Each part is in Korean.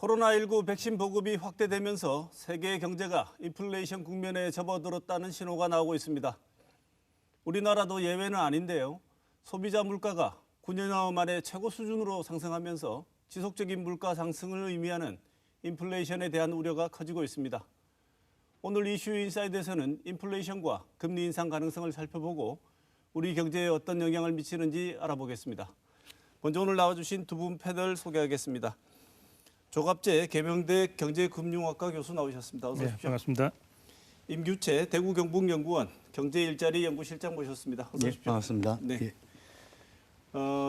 코로나19 백신 보급이 확대되면서 세계 경제가 인플레이션 국면에 접어들었다는 신호가 나오고 있습니다. 우리나라도 예외는 아닌데요. 소비자 물가가 9년 만에 최고 수준으로 상승하면서 지속적인 물가 상승을 의미하는 인플레이션에 대한 우려가 커지고 있습니다. 오늘 이슈 인사이드에서는 인플레이션과 금리 인상 가능성을 살펴보고 우리 경제에 어떤 영향을 미치는지 알아보겠습니다. 먼저 오늘 나와주신 두 분 패널 소개하겠습니다. 조갑재 계명대 경제금융학과 교수 나오셨습니다. 어서 오십시오. 네, 반갑습니다. 임규채 대구경북연구원 경제일자리연구실장 모셨습니다. 어서 오십시오. 반갑습니다. 네. 예.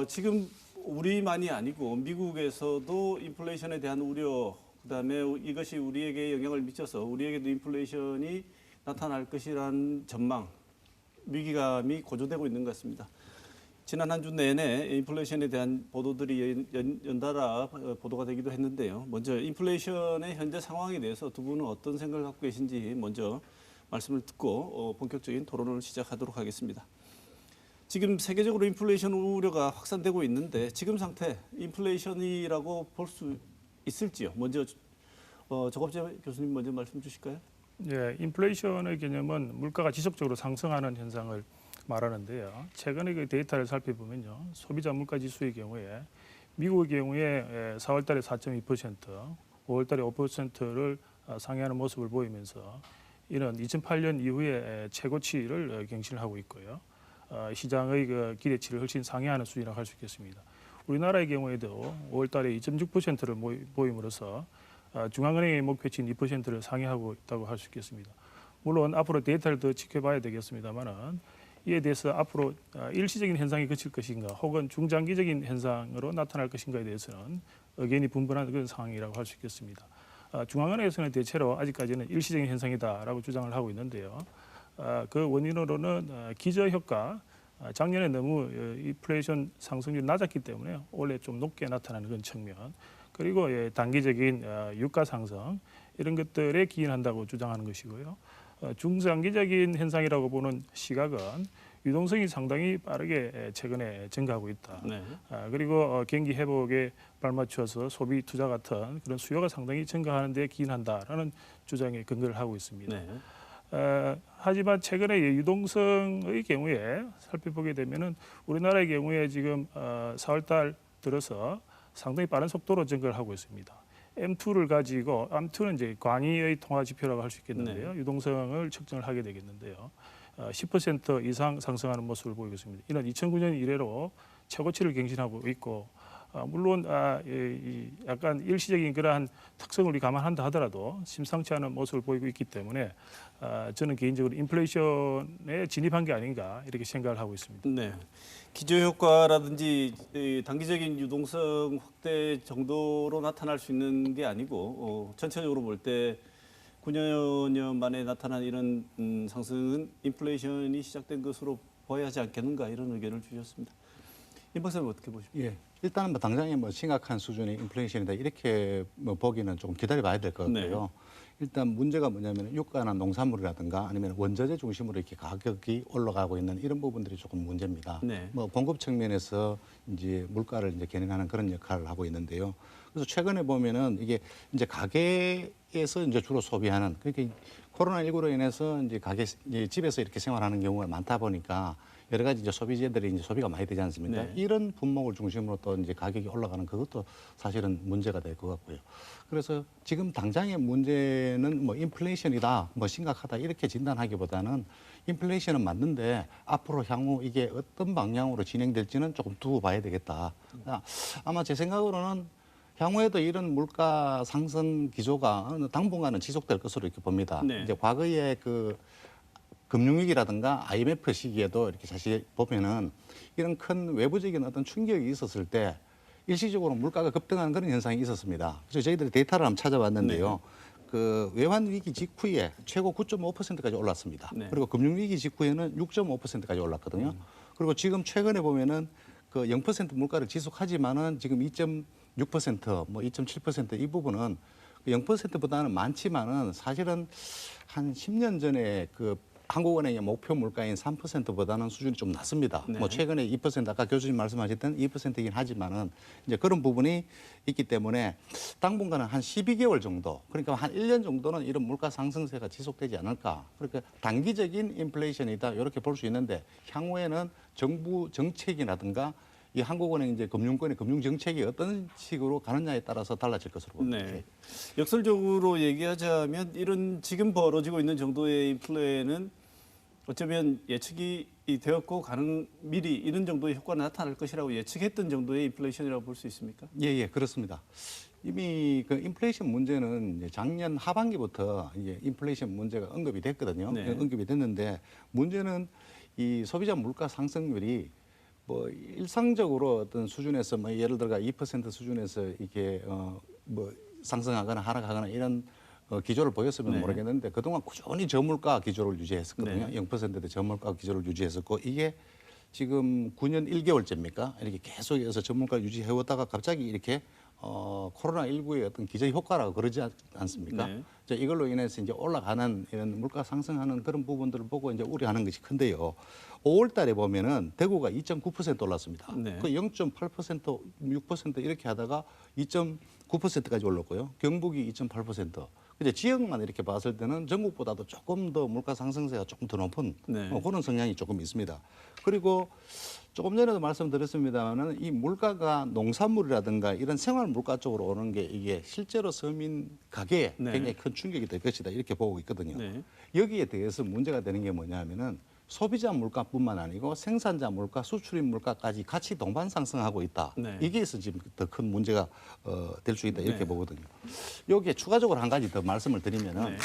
지금 우리만이 아니고 미국에서도 인플레이션에 대한 우려, 그다음에 이것이 우리에게 영향을 미쳐서 우리에게도 인플레이션이 나타날 것이라는 전망, 위기감이 고조되고 있는 것 같습니다. 지난 한 주 내내 인플레이션에 대한 보도들이 연달아 보도가 되기도 했는데요. 먼저 인플레이션의 현재 상황에 대해서 두 분은 어떤 생각을 갖고 계신지 먼저 말씀을 듣고 본격적인 토론을 시작하도록 하겠습니다. 지금 세계적으로 인플레이션 우려가 확산되고 있는데 지금 상태 인플레이션이라고 볼 수 있을지요? 먼저 조갑재 교수님 먼저 말씀 주실까요? 예, 인플레이션의 개념은 물가가 지속적으로 상승하는 현상을 말하는데요. 최근의 그 데이터를 살펴보면요, 소비자 물가 지수의 경우에 미국의 경우에 4월달에 4.2%, 5월달에 5%를 상회하는 모습을 보이면서 이는 2008년 이후에 최고치를 경신하고 있고요. 시장의 그 기대치를 훨씬 상회하는 수준이라고 할 수 있겠습니다. 우리나라의 경우에도 5월달에 2.6%를 보임으로써 중앙은행의 목표치인 2%를 상회하고 있다고 할 수 있겠습니다. 물론 앞으로 데이터를 더 지켜봐야 되겠습니다만은 이에 대해서 앞으로 일시적인 현상이 그칠 것인가 혹은 중장기적인 현상으로 나타날 것인가에 대해서는 의견이 분분한 그런 상황이라고 할 수 있겠습니다. 중앙은행에서는 대체로 아직까지는 일시적인 현상이다라고 주장을 하고 있는데요. 그 원인으로는 기저효과, 작년에 너무 인플레이션 상승률이 낮았기 때문에 올해 좀 높게 나타나는 그런 측면, 그리고 단기적인 유가 상승 이런 것들에 기인한다고 주장하는 것이고요. 중장기적인 현상이라고 보는 시각은 유동성이 상당히 빠르게 최근에 증가하고 있다. 네. 그리고 경기 회복에 발맞춰서 소비 투자 같은 그런 수요가 상당히 증가하는 데 기인한다라는 주장에 근거를 하고 있습니다. 네. 하지만 최근에 유동성의 경우에 살펴보게 되면은 우리나라의 경우에 지금 4월달 들어서 상당히 빠른 속도로 증가를 하고 있습니다. M2를 가지고 M2는 이제 광의의 통화 지표라고 할 수 있겠는데요. 네. 유동성을 측정을 하게 되겠는데요. 10% 이상 상승하는 모습을 보이고 있습니다. 이는 2009년 이래로 최고치를 경신하고 있고, 물론 약간 일시적인 그러한 특성을 우리 감안한다 하더라도 심상치 않은 모습을 보이고 있기 때문에 저는 개인적으로 인플레이션에 진입한 게 아닌가 이렇게 생각을 하고 있습니다. 네. 기저효과라든지 단기적인 유동성 확대 정도로 나타날 수 있는 게 아니고 전체적으로 볼 때 9년 만에 나타난 이런 상승은 인플레이션이 시작된 것으로 보아야 하지 않겠는가 이런 의견을 주셨습니다. 임 박사님 어떻게 보십니까? 예. 일단은 당장에 심각한 수준의 인플레이션이다 이렇게 보기는 조금 기다려봐야 될 것 같고요. 네. 일단 문제가 뭐냐면 유가나 농산물이라든가 아니면 원자재 중심으로 이렇게 가격이 올라가고 있는 이런 부분들이 조금 문제입니다. 네. 공급 측면에서 이제 물가를 이제 견인하는 그런 역할을 하고 있는데요. 그래서 최근에 보면은 이게 이제 가게에서 이제 주로 소비하는, 그러니까 코로나19로 인해서 이제 이제 집에서 이렇게 생활하는 경우가 많다 보니까 여러 가지 이제 소비재들이 이제 소비가 많이 되지 않습니까? 네. 이런 품목을 중심으로 또 이제 가격이 올라가는 그것도 사실은 문제가 될 것 같고요. 그래서 지금 당장의 문제는 인플레이션이다, 심각하다 이렇게 진단하기보다는 인플레이션은 맞는데 앞으로 향후 이게 어떤 방향으로 진행될지는 조금 두고 봐야 되겠다. 아마 제 생각으로는 향후에도 이런 물가 상승 기조가 당분간은 지속될 것으로 이렇게 봅니다. 네. 이제 과거에 그 금융위기라든가 IMF 시기에도 이렇게 사실 보면은 이런 큰 외부적인 어떤 충격이 있었을 때 일시적으로 물가가 급등하는 그런 현상이 있었습니다. 그래서 저희들이 데이터를 한번 찾아봤는데요. 네. 그 외환 위기 직후에 최고 9.5%까지 올랐습니다. 네. 그리고 금융위기 직후에는 6.5%까지 올랐거든요. 그리고 지금 최근에 보면은 그 0% 물가를 지속하지만은 지금 2.6%, 2.7% 이 부분은 0%보다는 많지만은 사실은 한 10년 전에 그 한국은행의 목표 물가인 3%보다는 수준이 좀 낮습니다. 네. 뭐 최근에 2% 아까 교수님 말씀하셨던 2%이긴 하지만은 이제 그런 부분이 있기 때문에 당분간은 한 12개월 정도, 그러니까 한 1년 정도는 이런 물가 상승세가 지속되지 않을까. 그러니까 단기적인 인플레이션이다 이렇게 볼 수 있는데 향후에는 정부 정책이라든가 이 한국은행 이제 금융권의 금융 정책이 어떤 식으로 가느냐에 따라서 달라질 것으로 봅니다. 네. 역설적으로 얘기하자면 이런 지금 벌어지고 있는 정도의 인플레는 어쩌면 예측이 되었고 미리 이런 정도의 효과가 나타날 것이라고 예측했던 정도의 인플레이션이라고 볼 수 있습니까? 예, 그렇습니다. 이미 그 인플레이션 문제는 이제 작년 하반기부터 이제 인플레이션 문제가 언급이 됐거든요. 네. 언급이 됐는데 문제는 이 소비자 물가 상승률이 뭐 일상적으로 어떤 수준에서 뭐 예를 들어 2% 수준에서 이게 뭐 상승하거나 하락하거나 이런 기조를 보였으면 네. 모르겠는데 그동안 꾸준히 저물가 기조를 유지했었거든요. 네. 0%대 저물가 기조를 유지했었고 이게 지금 9년 1개월째입니까? 이렇게 계속해서 저물가 유지해오다가 갑자기 이렇게 코로나19의 어떤 기저 효과라고 그러지 않습니까? 네. 이제 이걸로 인해서 이제 올라가는 이런 물가 상승하는 그런 부분들을 보고 이제 우려하는 것이 큰데요. 5월 달에 보면은 대구가 2.9% 올랐습니다. 네. 그 0.8%, 6% 이렇게 하다가 2.9%까지 올랐고요. 경북이 2.8%. 근데 지역만 이렇게 봤을 때는 전국보다도 조금 더 물가 상승세가 조금 더 높은 네. 그런 성향이 조금 있습니다. 그리고 조금 전에도 말씀드렸습니다만은 이 물가가 농산물이라든가 이런 생활 물가 쪽으로 오는 게 이게 실제로 서민 가게에 네. 굉장히 큰 충격이 될 것이다 이렇게 보고 있거든요. 네. 여기에 대해서 문제가 되는 게 뭐냐면은 소비자 물가뿐만 아니고 생산자 물가, 수출입 물가까지 같이 동반 상승하고 있다. 네. 이게서 지금 더 큰 문제가 될 수 있다 이렇게 네. 보거든요. 여기에 추가적으로 한 가지 더 말씀을 드리면은 네.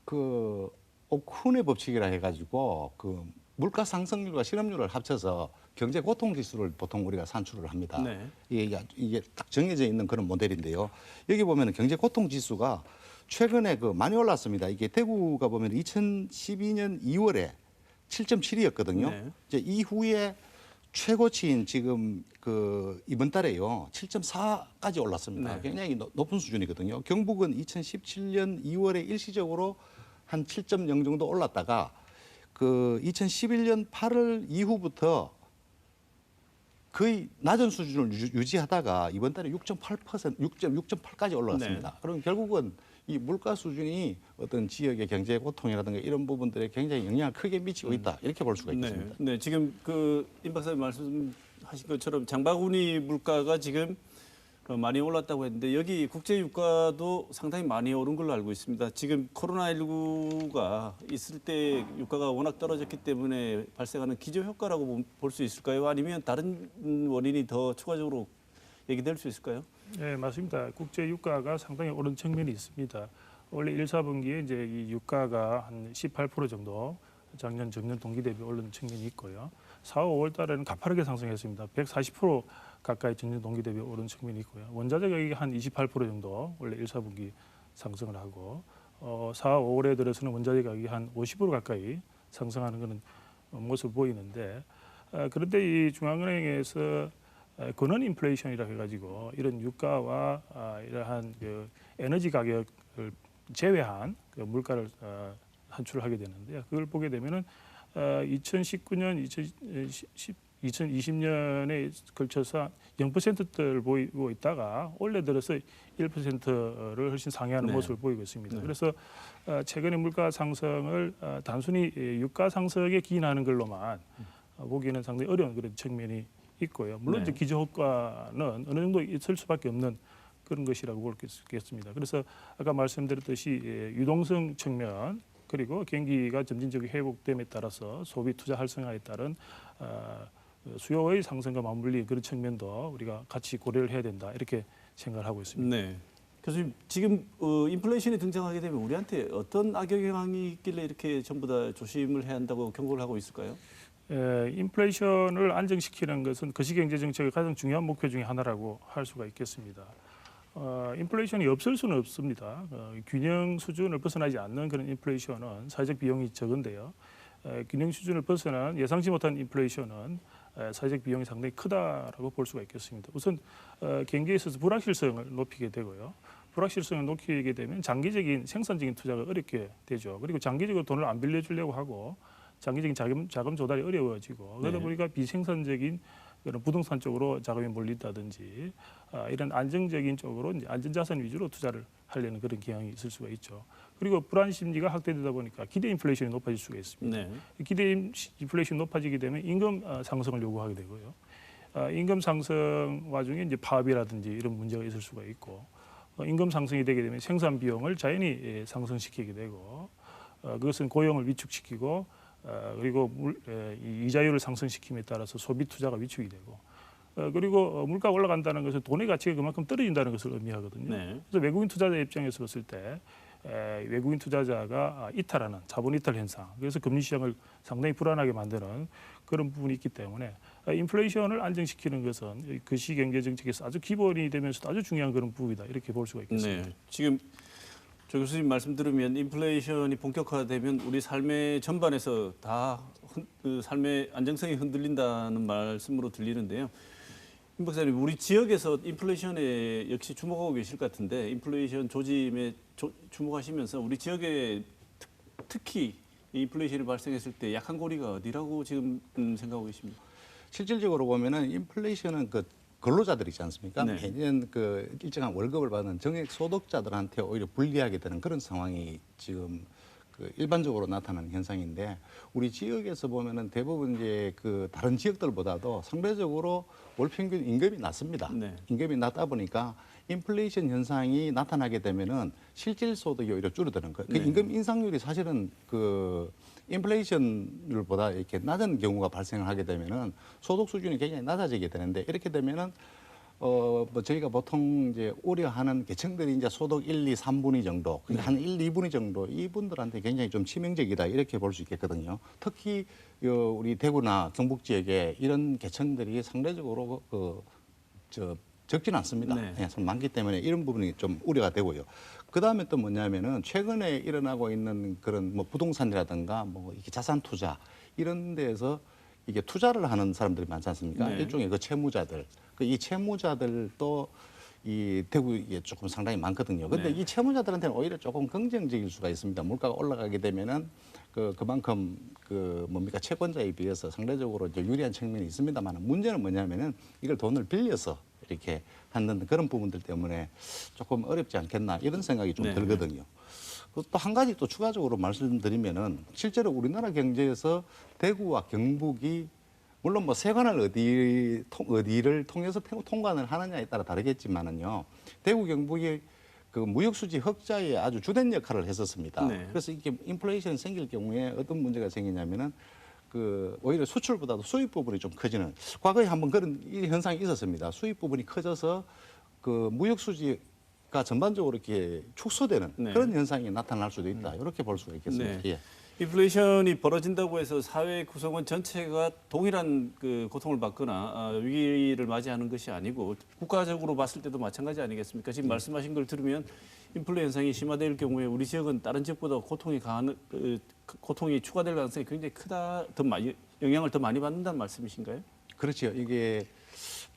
그 오쿤의 법칙이라 해가지고 그 물가 상승률과 실업률을 합쳐서 경제 고통 지수를 보통 우리가 산출을 합니다. 네. 이게 딱 정해져 있는 그런 모델인데요. 여기 보면은 경제 고통 지수가 최근에 그 많이 올랐습니다. 이게 대구가 보면 2012년 2월에 7.7이었거든요. 네. 이제 이후에 최고치인 지금 그 이번 달에요 7.4까지 올랐습니다. 네. 굉장히 높은 수준이거든요. 경북은 2017년 2월에 일시적으로 한 7.0 정도 올랐다가 그 2011년 8월 이후부터 거의 낮은 수준을 유지하다가 이번 달에 6.8까지 올라왔습니다. 네. 그럼 결국은 이 물가 수준이 어떤 지역의 경제 고통이라든가 이런 부분들에 굉장히 영향을 크게 미치고 있다 이렇게 볼 수가 있겠습니다. 네, 지금 그 임 박사님 말씀하신 것처럼 장바구니 물가가 지금 많이 올랐다고 했는데 여기 국제 유가도 상당히 많이 오른 걸로 알고 있습니다. 지금 코로나19가 있을 때 유가가 워낙 떨어졌기 때문에 발생하는 기저 효과라고 볼 수 있을까요? 아니면 다른 원인이 더 추가적으로 얘기될 수 있을까요? 네, 맞습니다. 국제 유가가 상당히 오른 측면이 있습니다. 원래 1, 4분기에 이제 이 유가가 한 18% 정도 작년 전년 동기 대비 오른 측면이 있고요. 4, 5월 달에는 가파르게 상승했습니다. 140% 가까이 전년 동기 대비 오른 측면이 있고요. 원자재 가격이 한 28% 정도 원래 1, 4분기 상승을 하고 4, 5월에 들어서는 원자재 가격이 한 50% 가까이 상승하는 그런 모습을 보이는데 그런데 이 중앙은행에서 근원 인플레이션이라 해가지고 이런 유가와 이러한 그 에너지 가격을 제외한 그 물가를 산출하게 되는데요. 그걸 보게 되면은 2019년, 2020년에 걸쳐서 0%대를 보이고 있다가 올해 들어서 1%를 훨씬 상회하는 네. 모습을 보이고 있습니다. 네. 그래서 최근의 물가 상승을 단순히 유가 상승에 기인하는 걸로만 보기에는 상당히 어려운 그런 측면이 있고요. 물론 네. 이제 기저 효과는 어느 정도 있을 수밖에 없는 그런 것이라고 볼 수 있겠습니다. 그래서 아까 말씀드렸듯이 유동성 측면 그리고 경기가 점진적인 회복됨에 따라서 소비 투자 활성화에 따른 수요의 상승과 맞물린 그런 측면도 우리가 같이 고려를 해야 된다 이렇게 생각을 하고 있습니다. 네. 교수님, 지금 인플레이션이 등장하게 되면 우리한테 어떤 악영향이 있길래 이렇게 전부 다 조심을 해야 한다고 경고를 하고 있을까요? 인플레이션을 안정시키는 것은 거시경제 정책의 가장 중요한 목표 중에 하나라고 할 수가 있겠습니다. 인플레이션이 없을 수는 없습니다. 균형 수준을 벗어나지 않는 그런 인플레이션은 사회적 비용이 적은데요. 균형 수준을 벗어난 예상치 못한 인플레이션은 사회적 비용이 상당히 크다라고 볼 수가 있겠습니다. 우선 경기에 있어서 불확실성을 높이게 되고요. 불확실성을 높이게 되면 장기적인 생산적인 투자가 어렵게 되죠. 그리고 장기적으로 돈을 안 빌려주려고 하고 장기적인 자금 조달이 어려워지고 그러다 네. 보니까 비생산적인 그런 부동산 쪽으로 자금이 몰린다든지 이런 안정적인 쪽으로 이제 안전자산 위주로 투자를 하려는 그런 경향이 있을 수가 있죠. 그리고 불안 심리가 확대되다 보니까 기대 인플레이션이 높아질 수가 있습니다. 네. 기대 인플레이션이 높아지게 되면 임금 상승을 요구하게 되고요. 임금 상승 와중에 이제 파업이라든지 이런 문제가 있을 수가 있고 임금 상승이 되게 되면 생산 비용을 자연히 상승시키게 되고 그것은 고용을 위축시키고 그리고 이 이자율을 상승시킴에 따라서 소비 투자가 위축이 되고 그리고 물가가 올라간다는 것은 돈의 가치가 그만큼 떨어진다는 것을 의미하거든요. 네. 그래서 외국인 투자자 입장에서 봤을 때 외국인 투자자가 이탈하는 자본 이탈 현상, 그래서 금리 시장을 상당히 불안하게 만드는 그런 부분이 있기 때문에 인플레이션을 안정시키는 것은 그 시경제 정책에서 아주 기본이 되면서도 아주 중요한 그런 부분이다 이렇게 볼 수가 있겠습니다. 네. 지금 조 교수님 말씀 들으면 인플레이션이 본격화되면 우리 삶의 전반에서 다 그 삶의 안정성이 흔들린다는 말씀으로 들리는데요. 임 박사님, 우리 지역에서 인플레이션에 역시 주목하고 계실 것 같은데 인플레이션 조짐에 주목하시면서 우리 지역에 특히 인플레이션이 발생했을 때 약한 고리가 어디라고 지금 생각하고 계십니까? 실질적으로 보면은 인플레이션은 그 근로자들 있지 않습니까? 네. 매년 그 일정한 월급을 받는 정액 소득자들한테 오히려 불리하게 되는 그런 상황이 지금 그 일반적으로 나타나는 현상인데 우리 지역에서 보면은 대부분 이제 그 다른 지역들보다도 상대적으로 월 평균 임금이 낮습니다. 네. 임금이 낮다 보니까 인플레이션 현상이 나타나게 되면은 실질 소득이 오히려 줄어드는 거예요. 그 네. 임금 인상률이 사실은 그 인플레이션율보다 이렇게 낮은 경우가 발생을 하게 되면은 소득 수준이 굉장히 낮아지게 되는데 이렇게 되면은 뭐 저희가 보통 이제 우려하는 계층들이 이제 소득 1, 2, 3분위 정도, 그러니까 한 1, 2분위 정도 이분들한테 굉장히 좀 치명적이다 이렇게 볼 수 있겠거든요. 특히 우리 대구나 경북 지역에 이런 계층들이 상대적으로 적지는 않습니다. 네. 예, 좀 많기 때문에 이런 부분이 좀 우려가 되고요. 그 다음에 또 뭐냐면은 최근에 일어나고 있는 그런 뭐 부동산이라든가 뭐 이렇게 자산 투자 이런 데에서 이게 투자를 하는 사람들이 많지 않습니까? 네. 일종의 그 채무자들. 이 채무자들도 이 대구에 조금 상당히 많거든요. 근데 네. 이 채무자들한테는 오히려 조금 긍정적일 수가 있습니다. 물가가 올라가게 되면은 그만큼 그 뭡니까 채권자에 비해서 상대적으로 이제 유리한 측면이 있습니다만 문제는 뭐냐면은 이걸 돈을 빌려서 이렇게 하는 그런 부분들 때문에 조금 어렵지 않겠나 이런 생각이 좀 네. 들거든요. 또 한 가지 또 추가적으로 말씀드리면은 실제로 우리나라 경제에서 대구와 경북이 물론 뭐 세관을 어디를 통해서 통관을 하느냐에 따라 다르겠지만은요. 대구 경북이 그 무역 수지 흑자에 아주 주된 역할을 했었습니다. 네. 그래서 이게 인플레이션 생길 경우에 어떤 문제가 생기냐면은 그 오히려 수출보다도 수입 부분이 좀 커지는 과거에 한번 그런 이 현상이 있었습니다. 수입 부분이 커져서 그 무역 수지가 전반적으로 이렇게 축소되는 네. 그런 현상이 나타날 수도 있다. 이렇게 볼 수가 있겠습니다. 네. 예. 인플레이션이 벌어진다고 해서 사회 구성원 전체가 동일한 그 고통을 받거나 위기를 맞이하는 것이 아니고 국가적으로 봤을 때도 마찬가지 아니겠습니까? 지금 말씀하신 걸 들으면 인플레 현상이 심화될 경우에 우리 지역은 다른 지역보다 고통이 추가될 가능성이 굉장히 크다, 영향을 더 많이 받는다는 말씀이신가요? 그렇죠. 이게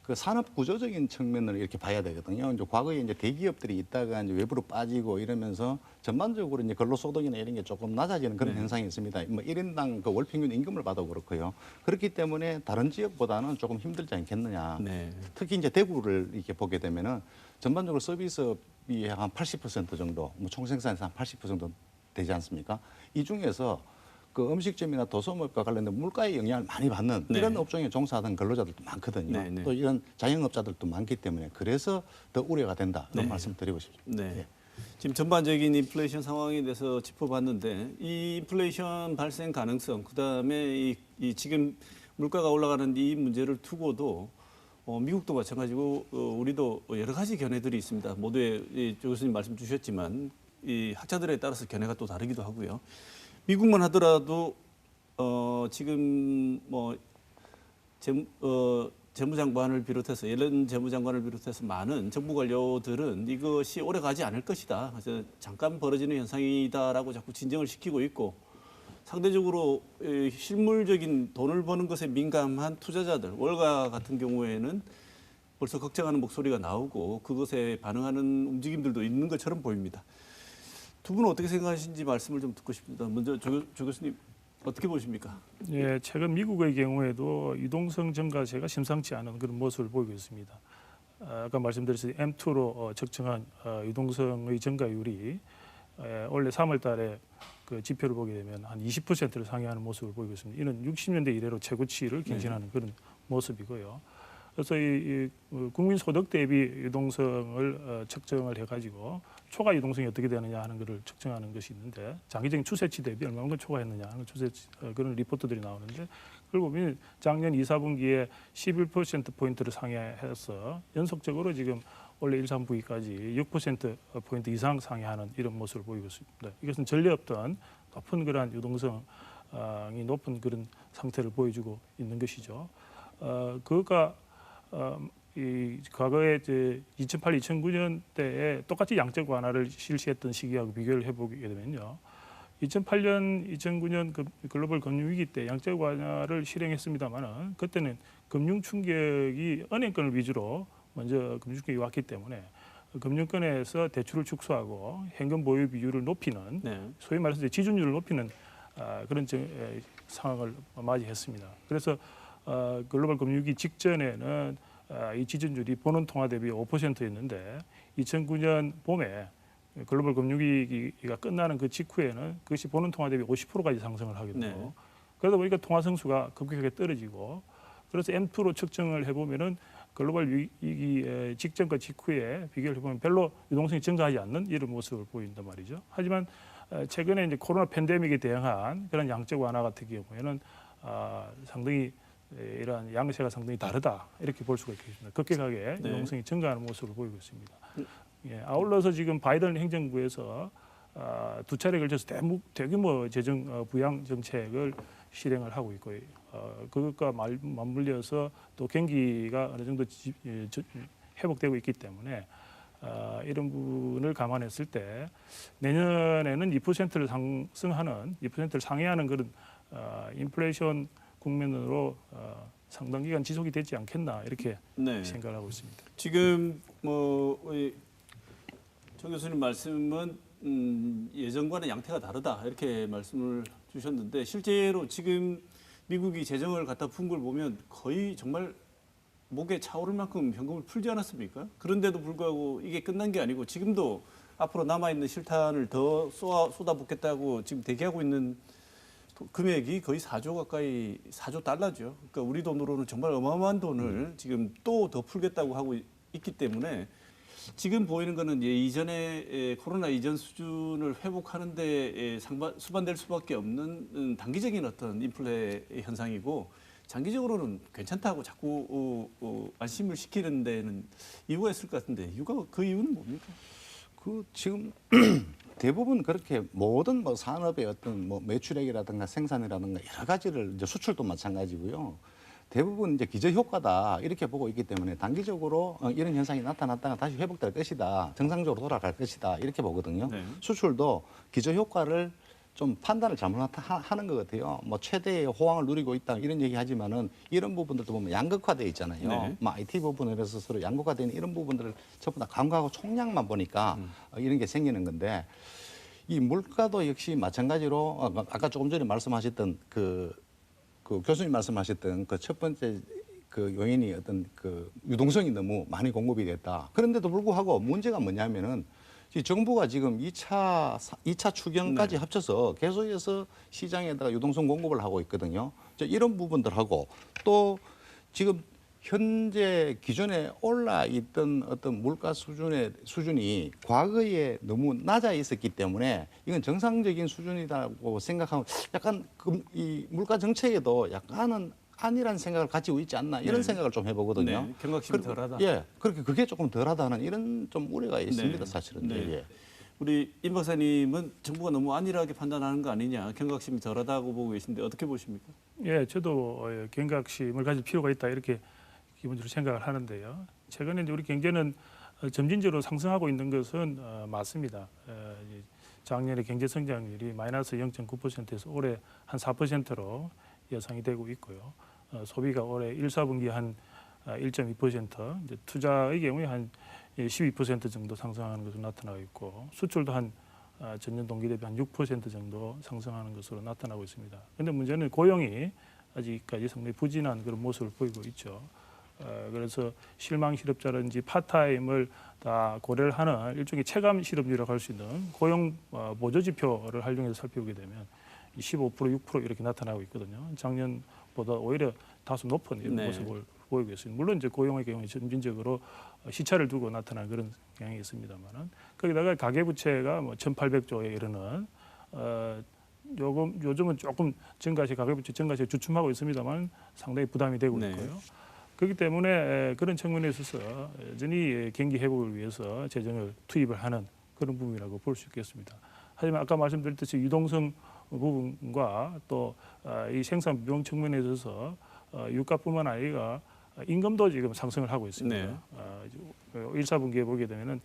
그 산업 구조적인 측면을 이렇게 봐야 되거든요. 이제 과거에 이제 대기업들이 있다가 이제 외부로 빠지고 이러면서 전반적으로 이제 근로소득이나 이런 게 조금 낮아지는 그런 네. 현상이 있습니다. 뭐 1인당 그 월평균 임금을 봐도 그렇고요. 그렇기 때문에 다른 지역보다는 조금 힘들지 않겠느냐. 네. 특히 이제 대구를 이렇게 보게 되면은 전반적으로 서비스업이 한 80% 정도, 뭐 총생산에서 한 80% 정도 되지 않습니까? 이 중에서 그 음식점이나 도소업과 관련된 물가의 영향을 많이 받는 네. 이런 업종에 종사하던 근로자들도 많거든요. 네, 네. 또 이런 자영업자들도 많기 때문에 그래서 더 우려가 된다. 이런 네. 말씀드리고 싶습니다. 네. 예. 지금 전반적인 인플레이션 상황에 대해서 짚어봤는데 이 인플레이션 발생 가능성, 그다음에 이 지금 물가가 올라가는 이 문제를 두고도 미국도 마찬가지고 우리도 여러 가지 견해들이 있습니다. 모두의 조 교수님 말씀 주셨지만 이 학자들에 따라서 견해가 또 다르기도 하고요. 미국만 하더라도 지금 뭐 재무장관을 비롯해서 옐런 재무장관을 비롯해서 많은 정부 관료들은 이것이 오래 가지 않을 것이다. 그래서 잠깐 벌어지는 현상이다라고 자꾸 진정을 시키고 있고 상대적으로 실물적인 돈을 버는 것에 민감한 투자자들, 월가 같은 경우에는 벌써 걱정하는 목소리가 나오고 그것에 반응하는 움직임들도 있는 것처럼 보입니다. 두 분은 어떻게 생각하시는지 말씀을 좀 듣고 싶습니다. 먼저 조 교수님 어떻게 보십니까? 예, 최근 미국의 경우에도 유동성 증가세가 심상치 않은 그런 모습을 보이고 있습니다. 아까 말씀드렸듯이 M2로 측정한 유동성의 증가율이 원래 3월 달에 그 지표를 보게 되면 한 20%를 상회하는 모습을 보이고 있습니다. 이는 60년대 이래로 최고치를 갱신하는 그런 모습이고요. 그래서 이 국민 소득 대비 유동성을 측정을 해가지고 초과 유동성이 어떻게 되느냐 하는 것을 측정하는 것이 있는데 장기적인 추세치 대비 얼마만큼 초과했느냐 하는 추세치 그런 리포트들이 나오는데 그걸 보면 작년 2, 4분기에 11%포인트를 상회해서 연속적으로 지금 원래 1, 3분기까지 6%포인트 이상 상회하는 이런 모습을 보이고 있습니다. 이것은 전례 없던 높은 그러한 유동성이 높은 그런 상태를 보여주고 있는 것이죠. 그가 이 과거에 이제 2008, 2009년 때에 똑같이 양적 완화를 실시했던 시기하고 비교를 해보게 되면요. 2008년, 2009년 그 글로벌 금융위기 때 양적 완화를 실행했습니다만은 그때는 금융 충격이 은행권을 위주로 먼저 금융 충격이 왔기 때문에 금융권에서 대출을 축소하고 현금 보유 비율을 높이는 소위 말해서 지준율을 높이는 그런 상황을 맞이했습니다. 그래서 글로벌 금융위기 직전에는 이 지준율이 본원 통화 대비 5%였는데 2009년 봄에 글로벌 금융위기가 끝나는 그 직후에는 그것이 본원 통화 대비 50%까지 상승을 하게 되고 그러다 보니까 통화 성수가 급격하게 떨어지고 그래서 M2로 측정을 해보면은 글로벌 위기 직전과 직후에 비교를 해보면 별로 유동성이 증가하지 않는 이런 모습을 보인단 말이죠. 하지만 최근에 이제 코로나 팬데믹에 대응한 그런 양적 완화 같은 경우에는 상당히 이러한 양세가 상당히 다르다 이렇게 볼 수가 있겠습니다. 급격하게 유동성이 증가하는 모습을 보이고 있습니다. 예, 아울러서 지금 바이든 행정부에서 두 차례에 걸쳐서 대규모 재정 부양 정책을 실행을 하고 있고요. 그것과 맞물려서 또 경기가 어느 정도 회복되고 있기 때문에 이런 부분을 감안했을 때 내년에는 2%를 상승하는 2%를 상회하는 그런 인플레이션 국면으로 상당 기간 지속이 되지 않겠나 이렇게 생각을 하고 있습니다. 지금 정 교수님 말씀은 예전과는 양태가 다르다 이렇게 말씀을 주셨는데 실제로 지금 미국이 재정을 갖다 푼 걸 보면 거의 정말 목에 차오를 만큼 현금을 풀지 않았습니까? 그런데도 불구하고 이게 끝난 게 아니고 지금도 앞으로 남아있는 실탄을 더 쏟아붓겠다고 지금 대기하고 있는 금액이 거의 4조 가까이 4조 달러죠. 그러니까 우리 돈으로는 정말 어마어마한 돈을 지금 또 더 풀겠다고 하고 있기 때문에 지금 보이는 거는 이전에 코로나 이전 수준을 회복하는 데 수반될 수밖에 없는 단기적인 어떤 인플레 현상이고 장기적으로는 괜찮다고 자꾸 안심을 시키는 데는 이유가 있을 것 같은데 그 이유는 뭡니까? 지금 대부분 그렇게 모든 산업의 어떤 매출액이라든가 생산이라든가 여러 가지를 이제 수출도 마찬가지고요. 대부분 이제 기저 효과다 이렇게 보고 있기 때문에 단기적으로 이런 현상이 나타났다가 다시 회복될 것이다, 정상적으로 돌아갈 것이다 이렇게 보거든요. 수출도 기저 효과를 좀 판단을 잘못하는 것 같아요. 최대의 호황을 누리고 있다 이런 얘기하지만은 이런 부분들도 보면 양극화돼 있잖아요. IT 부분에 서 서로 양극화되는 이런 부분들을 전부 다 간과하고 총량만 보니까 이런 게 생기는 건데 이 물가도 역시 마찬가지로 아까 조금 전에 말씀하셨던 그 교수님 말씀하셨던 그 첫 번째 그 요인이 어떤 그 유동성이 너무 많이 공급이 됐다. 그런데도 불구하고 문제가 뭐냐면은 정부가 지금 2차 추경까지 합쳐서 계속해서 시장에다가 유동성 공급을 하고 있거든요. 이런 부분들하고 또 지금 현재 기존에 올라 있던 어떤 물가 수준이 과거에 너무 낮아 있었기 때문에 이건 정상적인 수준이라고 생각하면 약간 이 물가 정책에도 약간은 안일한 생각을 가지고 있지 않나 이런 생각을 좀 해보거든요. 경각심이 덜하다. 예, 그렇게 그게 조금 덜하다는 이런 좀 우려가 있습니다, 사실은. 예. 우리 임 박사님은 정부가 너무 안일하게 판단하는 거 아니냐, 경각심이 덜하다고 보고 계신데 어떻게 보십니까? 예, 저도 경각심을 가질 필요가 있다 이렇게 기본적으로 생각을 하는데요. 최근에 이제 우리 경제는 점진적으로 상승하고 있는 것은 맞습니다. 작년에 경제 성장률이 마이너스 0.9%에서 올해 한 4%로 예상이 되고 있고요. 소비가 올해 1, 4분기 한 1.2%, 이제 투자의 경우에 한 12% 정도 상승하는 것으로 나타나고 있고 수출도 한 전년 동기 대비 한 6% 정도 상승하는 것으로 나타나고 있습니다. 그런데 문제는 고용이 아직까지 상당히 부진한 그런 모습을 보이고 있죠. 그래서 실망 실업자라든지 파타임을 다 고려를 하는 일종의 체감 실업률이라고 할 수 있는 고용 보조 지표를 활용해서 살펴보게 되면 15%, 6% 이렇게 나타나고 있거든요. 작년보다 오히려 다소 높은 이런 네. 모습을 보이고 있습니다. 물론 이제 고용의 경우에 점진적으로 시차를 두고 나타나는 그런 경향이 있습니다만은 거기다가 가계부채가 뭐 1,800조에 이르는 요즘은 조금 가계부채 증가세에 주춤하고 있습니다만 상당히 부담이 되고 네. 있고요. 그렇기 때문에 그런 측면에 있어서 여전히 경기 회복을 위해서 재정을 투입을 하는 그런 부분이라고 볼 수 있겠습니다. 하지만 아까 말씀드렸듯이 유동성 부분과 또 이 생산 비용 측면에 있어서 유가뿐만 아니라 임금도 지금 상승을 하고 있습니다. 네. 1, 4분기에 보게 되면은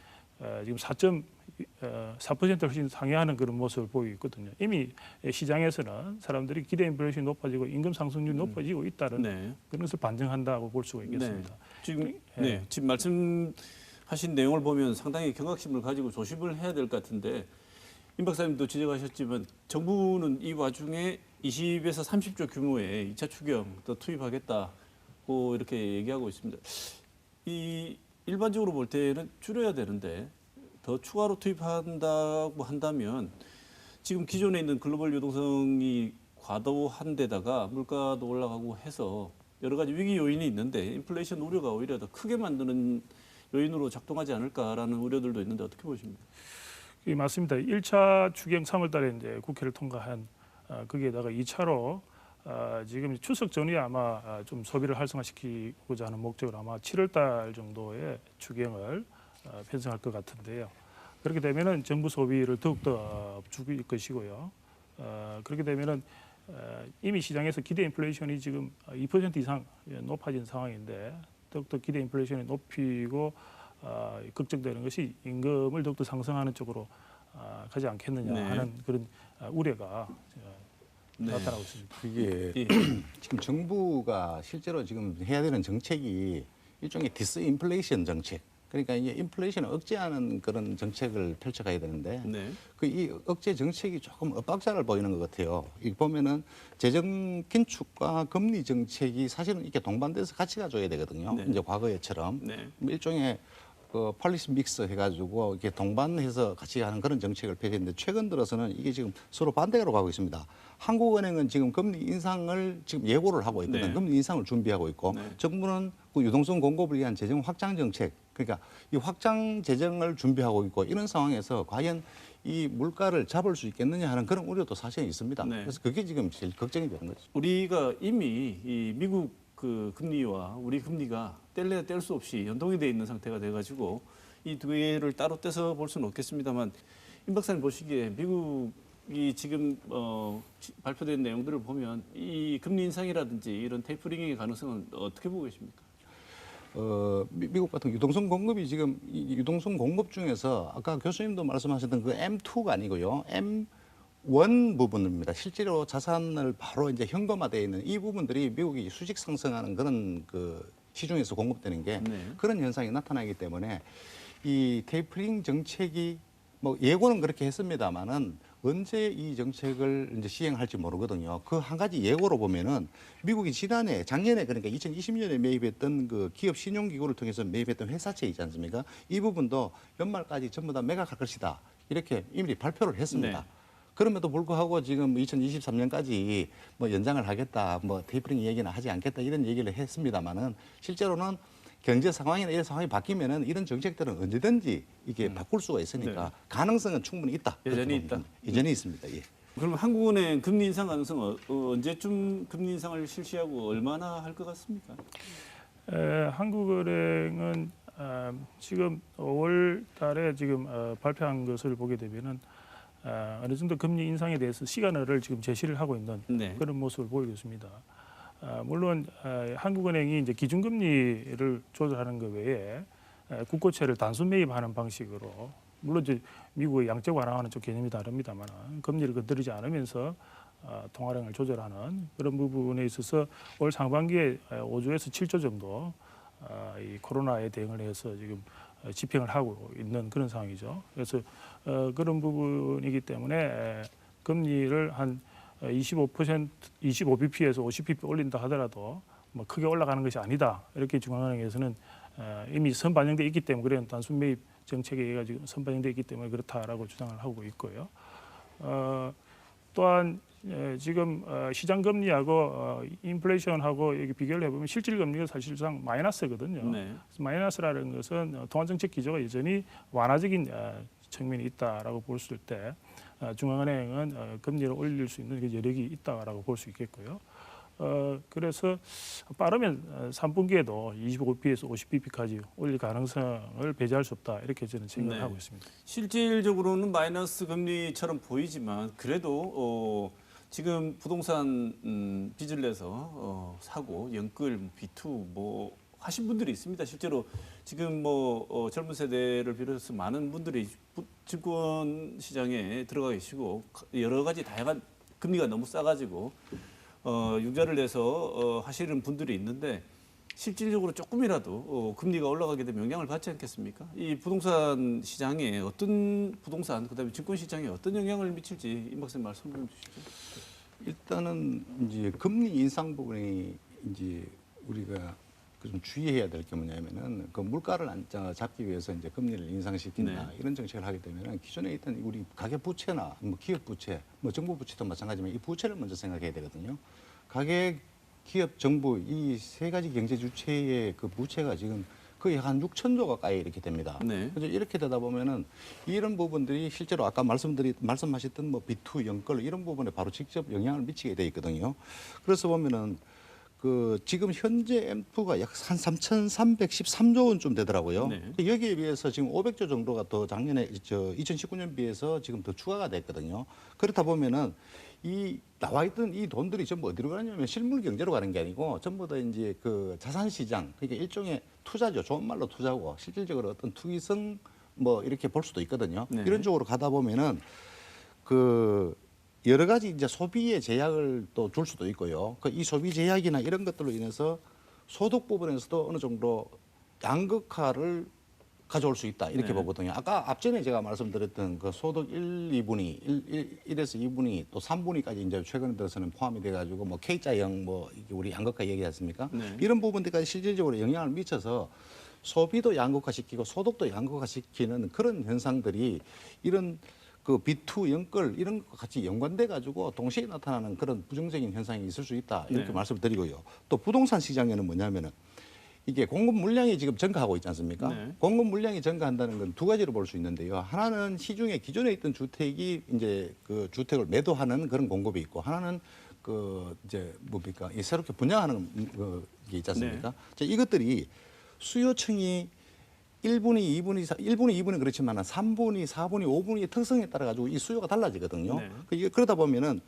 지금 4.4% 훨씬 상회하는 그런 모습을 보이고 있거든요. 이미 시장에서는 사람들이 기대 인플레이션이 높아지고 임금 상승률이 높아지고 있다는 네. 그런 것을 반증한다고 볼 수가 있겠습니다. 지금 말씀하신 내용을 보면 상당히 경각심을 가지고 조심을 해야 될 것 같은데 임 박사님도 지적하셨지만 정부는 이 와중에 20에서 30조 규모의 2차 추경 더 투입하겠다고 이렇게 얘기하고 있습니다. 이 일반적으로 볼 때는 줄여야 되는데 더 추가로 투입한다고 한다면 지금 기존에 있는 글로벌 유동성이 과도한 데다가 물가도 올라가고 해서 여러 가지 위기 요인이 있는데 인플레이션 우려가 오히려 더 크게 만드는 요인으로 작동하지 않을까라는 우려들도 있는데 어떻게 보십니까? 예, 맞습니다. 1차 추경 3월 달에 이제 국회를 통과한 거기에다가 2차로 지금 추석 전에 아마 좀 소비를 활성화시키고자 하는 목적으로 아마 7월 달 정도의 추경을 편성할 것 같은데요. 그렇게 되면은 정부 소비를 더욱더 죽일 것이고요. 그렇게 되면은 이미 시장에서 기대 인플레이션이 지금 2% 이상 높아진 상황인데 더욱더 기대 인플레이션이 높이고 걱정되는 것이 임금을 더욱더 상승하는 쪽으로 가지 않겠느냐 네. 하는 그런 우려가 네. 나타나고 있습니다. 이게 예. 지금 정부가 실제로 지금 해야 되는 정책이 일종의 디스인플레이션 정책. 그러니까 이게 인플레이션을 억제하는 그런 정책을 펼쳐가야 되는데 네. 그 이 억제 정책이 조금 엇박자를 보이는 것 같아요. 이 보면은 재정 긴축과 금리 정책이 사실은 이렇게 동반돼서 같이 가줘야 되거든요. 네. 이제 과거에처럼 네. 일종의 그 폴리시 믹스 해가지고 이렇게 동반해서 같이 가는 그런 정책을 펼쳤는데 최근 들어서는 이게 지금 서로 반대로 가고 있습니다. 한국은행은 지금 금리 인상을 지금 예고를 하고 있거든요. 네. 금리 인상을 준비하고 있고 네. 정부는 그 유동성 공급을 위한 재정 확장 정책, 그러니까 이 확장 재정을 준비하고 있고 이런 상황에서 과연 이 물가를 잡을 수 있겠느냐 하는 그런 우려도 사실 있습니다. 네. 그래서 그게 지금 제일 걱정이 되는 거죠. 우리가 이미 이 미국 그 금리와 우리 금리가 뗄래야 뗄 수 없이 연동이 돼 있는 상태가 돼가지고 이 두 개를 따로 떼서 볼 수는 없겠습니다만 임 박사님 보시기에 미국이 지금 발표된 내용들을 보면 이 금리 인상이라든지 이런 테이퍼링의 가능성은 어떻게 보고 계십니까? 미국 같은 유동성 공급이 지금 이 유동성 공급 중에서 아까 교수님도 말씀하셨던 그 M2가 아니고요. M1 부분입니다. 실제로 자산을 바로 이제 현금화되어 있는 이 부분들이 미국이 수직 상승하는 그런 그 시중에서 공급되는 게 네. 그런 현상이 나타나기 때문에 이 테이퍼링 정책이 뭐 예고는 그렇게 했습니다만은 언제 이 정책을 이제 시행할지 모르거든요. 그 한 가지 예고로 보면은 미국이 작년에 그러니까 2020년에 매입했던 그 기업 신용기구를 통해서 매입했던 회사채 있지 않습니까? 이 부분도 연말까지 전부 다 매각할 것이다. 이렇게 이미 발표를 했습니다. 네. 그럼에도 불구하고 지금 2023년까지 뭐 연장을 하겠다, 뭐 테이퍼링 얘기는 하지 않겠다 이런 얘기를 했습니다만은 실제로는 경제 상황이나 이런 상황이 바뀌면은 이런 정책들은 언제든지 이게 바꿀 수가 있으니까 네. 가능성은 충분히 있다. 여전히 그렇게 봅니다. 있다? 여전히 있습니다. 예. 그럼 한국은행 금리 인상 가능성 언제쯤 금리 인상을 실시하고 얼마나 할 것 같습니까? 한국은행은 지금 5월 달에 지금 발표한 것을 보게 되면은 어느 정도 금리 인상에 대해서 시간을 지금 제시를 하고 있는 네. 그런 모습을 보이고 있습니다. 물론 한국은행이 이제 기준금리를 조절하는 것 외에 국고채를 단순 매입하는 방식으로 물론 이제 미국의 양적 완화하는 쪽 개념이 다릅니다만 금리를 건드리지 않으면서 통화량을 조절하는 그런 부분에 있어서 올 상반기에 5조에서 7조 정도 이 코로나에 대응을 해서 지금 집행을 하고 있는 그런 상황이죠. 그래서 그런 부분이기 때문에 금리를 한 25bp에서 50bp 올린다 하더라도 뭐 크게 올라가는 것이 아니다. 이렇게 중앙은행에서는 이미 선반영돼 있기 때문에 그런 단순 매입 정책에 의해 가지고 선반영돼 있기 때문에 그렇다라고 주장을 하고 있고요. 또한 지금 시장 금리하고 인플레이션하고 여기 비교를 해보면 실질 금리가 사실상 마이너스거든요. 네. 마이너스라는 것은 통화 정책 기조가 여전히 완화적인 측면이 있다라고 볼 수 있을 때 중앙은행은 금리를 올릴 수 있는 그 여력이 있다라고 볼 수 있겠고요. 그래서 빠르면 3분기에도 25bp에서 50bp까지 올릴 가능성을 배제할 수 없다 이렇게 저는 생각을 네. 하고 있습니다. 실질적으로는 마이너스 금리처럼 보이지만 그래도 지금 부동산 빚을 내서 사고 연끌 B2 뭐 하신 분들이 있습니다. 실제로 지금 뭐 젊은 세대를 비롯해서 많은 분들이 증권 시장에 들어가 계시고 여러 가지 다양한 금리가 너무 싸가지고 융자를 내서 하시는 분들이 있는데 실질적으로 조금이라도 금리가 올라가게 되면 영향을 받지 않겠습니까? 이 부동산 시장에 어떤 부동산 그다음에 증권 시장에 어떤 영향을 미칠지 임 박사님 말씀 좀 주시죠. 일단은 이제 금리 인상 부분이 이제 우리가 좀 주의해야 될 게 뭐냐면은 그 물가를 잡기 위해서 이제 금리를 인상시킨다 네. 이런 정책을 하게 되면은 기존에 있던 우리 가계 부채나 뭐 기업 부채, 뭐 정부 부채도 마찬가지지만 이 부채를 먼저 생각해야 되거든요. 가계, 기업, 정부 이 세 가지 경제 주체의 그 부채가 지금 거의 한 6천조 가까이 이렇게 됩니다. 네. 그래서 이렇게 되다 보면은 이런 부분들이 실제로 아까 말씀하셨던 뭐 B2 연끌 이런 부분에 바로 직접 영향을 미치게 돼 있거든요. 그래서 보면은 그 지금 현재 M2가 약 한 3,313조 원쯤 되더라고요. 네. 여기에 비해서 지금 500조 정도가 더 작년에 2019년 비해서 지금 더 추가가 됐거든요. 그렇다 보면은 이 나와 있던 이 돈들이 전부 어디로 가냐면 실물 경제로 가는 게 아니고 전부 다 이제 그 자산 시장 그러니까 일종의 투자죠. 좋은 말로 투자고 실질적으로 어떤 투기성 뭐 이렇게 볼 수도 있거든요. 네. 이런 쪽으로 가다 보면은 그 여러 가지 이제 소비의 제약을 또 줄 수도 있고요. 그 이 소비 제약이나 이런 것들로 인해서 소득 부분에서도 어느 정도 양극화를 가져올 수 있다 이렇게 네. 보거든요. 아까 앞전에 제가 말씀드렸던 그 소득 1에서 2분위 또 3분위까지 이제 최근 들어서는 포함이 돼가지고 뭐 K자형 뭐 이게 우리 양극화 얘기하지 않습니까? 네. 이런 부분들까지 실질적으로 영향을 미쳐서 소비도 양극화시키고 소득도 양극화시키는 그런 현상들이 이런 그 B2 연끌 이런 것 같이 연관돼 가지고 동시에 나타나는 그런 부정적인 현상이 있을 수 있다 이렇게 네. 말씀을 드리고요. 또 부동산 시장에는 뭐냐면은 이게 공급 물량이 지금 증가하고 있지 않습니까? 네. 공급 물량이 증가한다는 건 두 가지로 볼 수 있는데요. 하나는 시중에 기존에 있던 주택이 이제 그 주택을 매도하는 그런 공급이 있고 하나는 그 이제 뭡니까? 이 새롭게 분양하는 게 있지 않습니까? 네. 자, 이것들이 수요층이 1분위, 2분위는 그렇지만 3분위, 4분위, 5분위의 특성에 따라 가지고 이 수요가 달라지거든요. 네. 그러다 보면은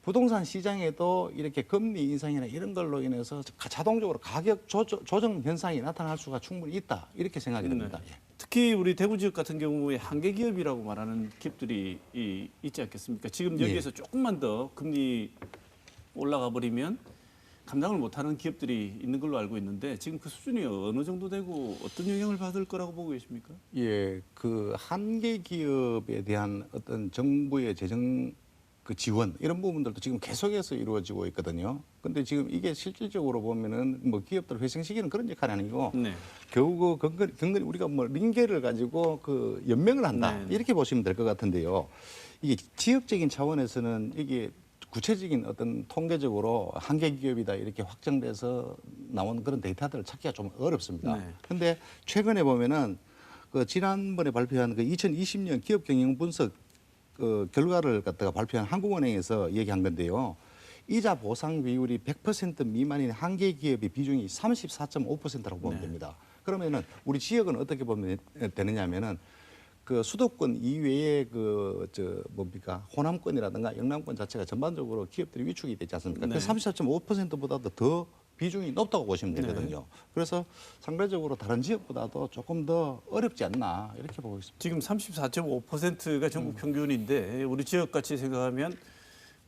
부동산 시장에도 이렇게 금리 인상이나 이런 걸로 인해서 자동적으로 가격 조정 현상이 나타날 수가 충분히 있다 이렇게 생각이 됩니다. 네. 특히 우리 대구 지역 같은 경우에 한계 기업이라고 말하는 기업들이 있지 않겠습니까? 지금 여기에서 조금만 더 금리 올라가 버리면 감당을 못하는 기업들이 있는 걸로 알고 있는데 지금 그 수준이 어느 정도 되고 어떤 영향을 받을 거라고 보고 계십니까? 예, 그 한계 기업에 대한 어떤 정부의 재정 그 지원 이런 부분들도 지금 계속해서 이루어지고 있거든요. 근데 지금 이게 실질적으로 보면은 뭐 기업들 회생시키는 그런 역할이 아니고 네. 겨우 그 근거리 우리가 뭐 링계를 가지고 그 연명을 한다 네. 이렇게 보시면 될 것 같은데요. 이게 지역적인 차원에서는 이게 구체적인 어떤 통계적으로 한계 기업이다 이렇게 확정돼서 나온 그런 데이터들을 찾기가 좀 어렵습니다. 네. 근데 최근에 보면은 그 지난번에 발표한 그 2020년 기업 경영 분석 그 결과를 갖다가 발표한 한국은행에서 얘기한 건데요. 이자 보상 비율이 100% 미만인 한계 기업의 비중이 34.5%라고 보면 네. 됩니다. 그러면은 우리 지역은 어떻게 보면 되느냐면은 그 수도권 이외에 뭡니까 호남권이라든가 영남권 자체가 전반적으로 기업들이 위축이 되지 않습니까? 네. 그 34.5%보다도 더 비중이 높다고 보시면 되거든요. 그래서 상대적으로 다른 지역보다도 조금 더 어렵지 않나 이렇게 보고 있습니다. 지금 34.5%가 전국 평균인데 우리 지역 같이 생각하면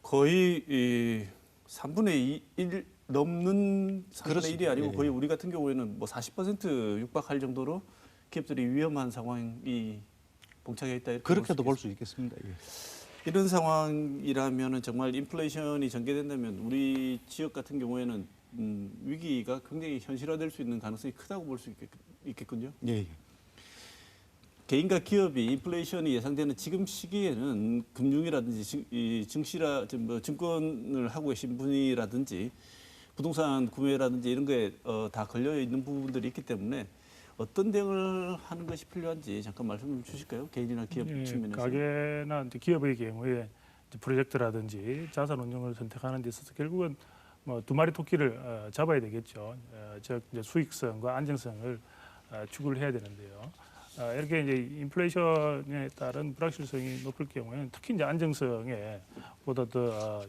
거의 3분의 1 넘는 3분의 그렇습니다. 1이 아니고 예, 예. 거의 우리 같은 경우에는 뭐 40% 육박할 정도로 기업들이 위험한 상황이 봉착해 있다 이렇게 그렇게도 볼 볼 수 수 있겠습니다. 예. 이런 상황이라면은 정말 인플레이션이 전개된다면 우리 지역 같은 경우에는 위기가 굉장히 현실화될 수 있는 가능성이 크다고 볼 수 있겠군요. 예, 예. 개인과 기업이 인플레이션이 예상되는 지금 시기에는 금융이라든지 뭐 증권을 하고 계신 분이라든지 부동산 구매라든지 이런 거에 다 걸려 있는 부분들이 있기 때문에 어떤 대응을 하는 것이 필요한지 잠깐 말씀 주실까요? 개인이나 기업 예, 측면에서. 가게나 이제 기업의 경우에 이제 프로젝트라든지 자산 운용을 선택하는 데 있어서 결국은 뭐 두 마리 토끼를 잡아야 되겠죠. 즉 이제 수익성과 안정성을 추구를 해야 되는데요. 이렇게 이제 인플레이션에 따른 불확실성이 높을 경우에는 특히 이제 안정성에 보다 더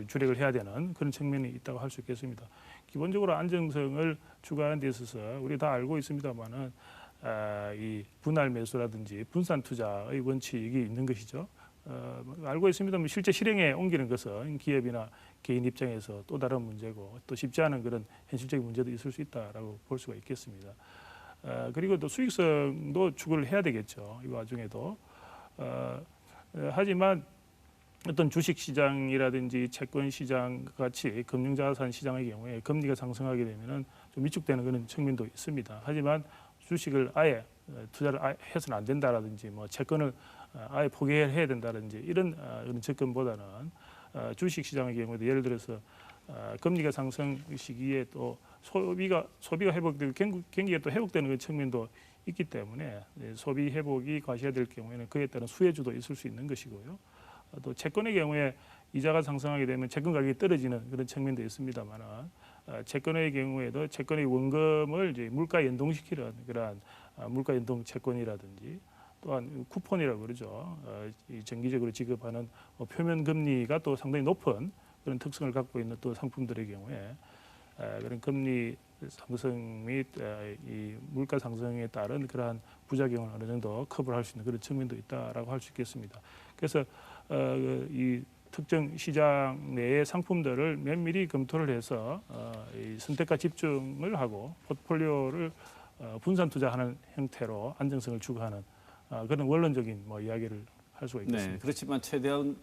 주력을 해야 되는 그런 측면이 있다고 할 수 있겠습니다. 기본적으로 안정성을 추구하는 데 있어서 우리 다 알고 있습니다만은 이 분할 매수라든지 분산 투자의 원칙이 있는 것이죠. 알고 있습니다만 실제 실행에 옮기는 것은 기업이나 개인 입장에서 또 다른 문제고 또 쉽지 않은 그런 현실적인 문제도 있을 수 있다라고 볼 수가 있겠습니다. 그리고 또 수익성도 추구를 해야 되겠죠. 이 와중에도 하지만 어떤 주식 시장이라든지 채권 시장 같이 금융자산 시장의 경우에 금리가 상승하게 되면은 좀 위축되는 그런 측면도 있습니다. 하지만 주식을 아예 투자를 해서는 안 된다라든지 뭐 채권을 아예 포기해야 된다든지 이런 접근보다는 주식 시장의 경우에도 예를 들어서 금리가 상승 시기에 또 소비가 회복되고 경기가 또 회복되는 그 측면도 있기 때문에 소비 회복이 과시화될 경우에는 그에 따른 수혜주도 있을 수 있는 것이고요. 또 채권의 경우에 이자가 상승하게 되면 채권 가격이 떨어지는 그런 측면도 있습니다만은 채권의 경우에도 채권의 원금을 이제 물가 연동시키는 그러한 물가 연동 채권이라든지 또한 쿠폰이라고 그러죠. 이 정기적으로 지급하는 표면 금리가 또 상당히 높은 그런 특성을 갖고 있는 또 상품들의 경우에 그런 금리 상승 및 이 물가 상승에 따른 그러한 부작용을 어느 정도 커버할 수 있는 그런 측면도 있다라고 할 수 있겠습니다. 그래서 이 특정 시장 내의 상품들을 면밀히 검토를 해서 이 선택과 집중을 하고 포트폴리오를 분산 투자하는 형태로 안정성을 추구하는 그런 원론적인 뭐 이야기를 할 수가 있겠습니다. 네, 그렇지만 최대한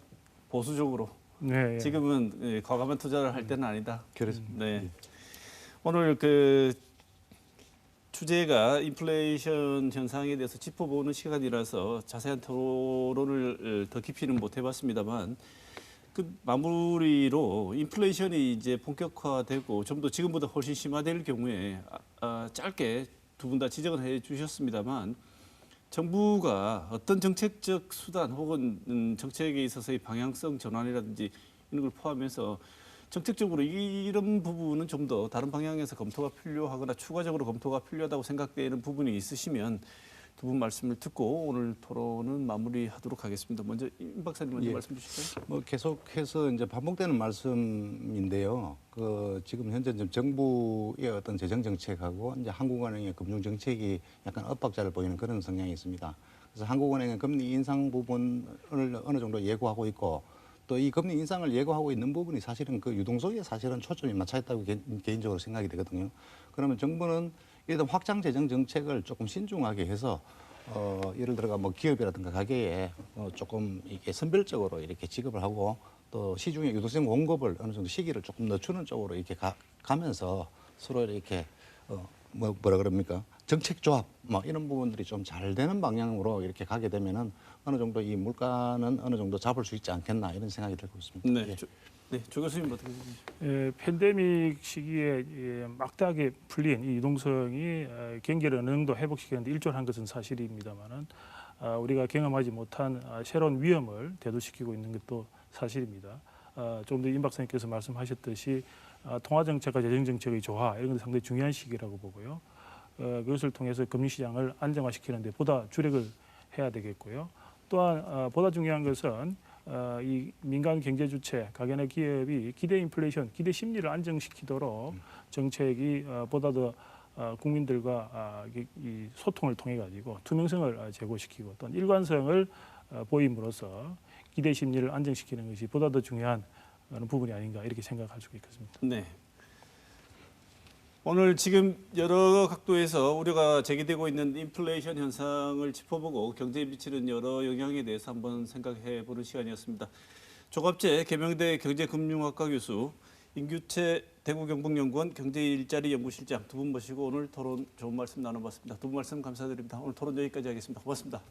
보수적으로 네, 예. 지금은 과감한 투자를 할 때는 아니다. 그렇습니다. 네. 예. 오늘 그 주제가 인플레이션 현상에 대해서 짚어보는 시간이라서 자세한 토론을 더 깊이는 못 해봤습니다만 그 마무리로 인플레이션이 이제 본격화되고 좀 더 지금보다 훨씬 심화될 경우에 짧게 두 분 다 지적을 해주셨습니다만 정부가 어떤 정책적 수단 혹은 정책에 있어서의 방향성 전환이라든지 이런 걸 포함해서 정책적으로 이런 부분은 좀 더 다른 방향에서 검토가 필요하거나 추가적으로 검토가 필요하다고 생각되는 부분이 있으시면 두 분 말씀을 듣고 오늘 토론은 마무리하도록 하겠습니다. 먼저 임 박사님 먼저 예. 말씀 주실까요? 뭐 계속해서 이제 반복되는 말씀인데요. 그 지금 현재 좀 정부의 어떤 재정 정책하고 이제 한국은행의 금융 정책이 약간 엇박자를 보이는 그런 성향이 있습니다. 그래서 한국은행은 금리 인상 부분을 어느 정도 예고하고 있고 또 이 금리 인상을 예고하고 있는 부분이 사실은 그 유동성에 사실은 초점이 맞춰 있다고 개인적으로 생각이 되거든요. 그러면 정부는 일단 확장 재정 정책을 조금 신중하게 해서 예를 들어가 뭐 기업이라든가 가게에 조금 이렇게 선별적으로 이렇게 지급을 하고 또 시중에 유동성 공급을 어느 정도 시기를 조금 늦추는 쪽으로 이렇게 가면서 서로 이렇게 뭐라 그럽니까? 정책 조합 뭐 이런 부분들이 좀 잘 되는 방향으로 이렇게 가게 되면은 어느 정도 이 물가는 어느 정도 잡을 수 있지 않겠나 이런 생각이 들고 있습니다. 네, 예. 조 교수님 어떻게 보십니까? 팬데믹 시기에 막대하게 풀린 이 유동성이 경기를 어느 정도 회복시키는데 일조한 것은 사실입니다만은 우리가 경험하지 못한 새로운 위험을 대두시키고 있는 것도 사실입니다. 좀 더 임 박사님께서 말씀하셨듯이 통화정책과 재정정책의 조화 이런 것도 상당히 중요한 시기라고 보고요. 그것을 통해서 금융시장을 안정화시키는 데 보다 주력을 해야 되겠고요. 또한 보다 중요한 것은 이 민간 경제 주체, 가게나 기업이 기대 인플레이션, 기대 심리를 안정시키도록 정책이 보다 더 국민들과 이 소통을 통해 가지고 투명성을 제고시키고 또한 일관성을 보임으로써 기대 심리를 안정시키는 것이 보다 더 중요한 부분이 아닌가 이렇게 생각할 수가 있겠습니다. 네. 오늘 지금 여러 각도에서 우려가 제기되고 있는 인플레이션 현상을 짚어보고 경제에 미치는 여러 영향에 대해서 한번 생각해 보는 시간이었습니다. 조갑재 계명대 경제금융학과 교수, 임규채 대구경북연구원 경제일자리 연구실장 두 분 모시고 오늘 토론 좋은 말씀 나눠봤습니다. 두 분 말씀 감사드립니다. 오늘 토론 여기까지 하겠습니다. 고맙습니다.